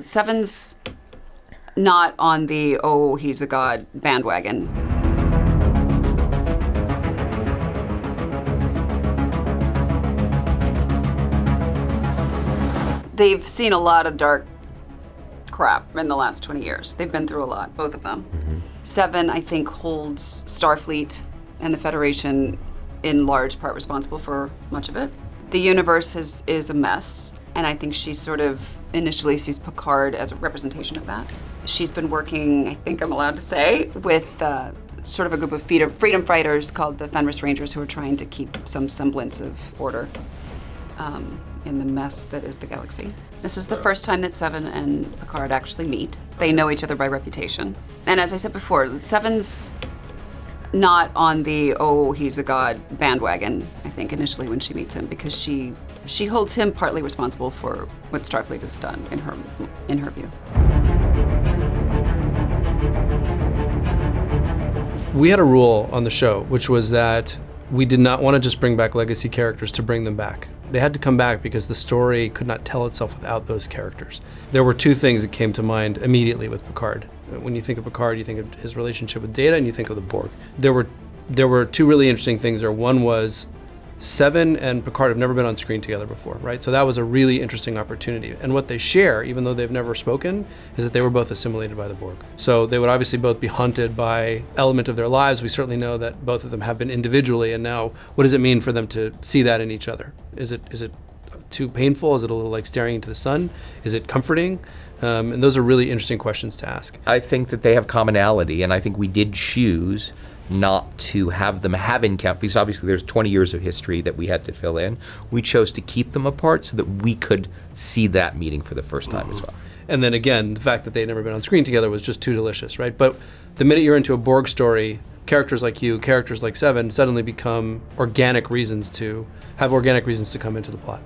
Seven's not on the, oh, he's a god bandwagon. They've seen a lot of dark crap in the last 20 years. They've been through a lot, both of them. Mm-hmm. Seven, I think, holds Starfleet and the Federation in large part responsible for much of it. The universe is a mess, and I think she sort of initially sees Picard as a representation of that. She's been working, I think I'm allowed to say, with sort of a group of freedom fighters called the Fenris Rangers, who are trying to keep some semblance of order in the mess that is the galaxy. This is the first time that Seven and Picard actually meet. They know each other by reputation. And as I said before, Seven's not on the, oh, he's a god bandwagon, I think, initially when she meets him, because she holds him partly responsible for what Starfleet has done in her view. We had a rule on the show, which was that we did not want to just bring back legacy characters to bring them back. They had to come back because the story could not tell itself without those characters. There were two things that came to mind immediately with Picard. When you think of Picard, you think of his relationship with Data, and you think of the Borg. There were two really interesting things there. One was Seven and Picard have never been on screen together before, right? So that was a really interesting opportunity. And what they share, even though they've never spoken, is that they were both assimilated by the Borg. So they would obviously both be haunted by element of their lives. We certainly know that both of them have been individually, and now what does it mean for them to see that in each other? Is it too painful? Is it a little like staring into the sun? Is it comforting? And those are really interesting questions to ask. I think that they have commonality, and I think we did choose not to have them have encounter, because obviously there's 20 years of history that we had to fill in. We chose to keep them apart so that we could see that meeting for the first time as well. And then again, the fact that they'd never been on screen together was just too delicious, right? But the minute you're into a Borg story, characters like you, characters like Seven suddenly become organic reasons to come into the plot.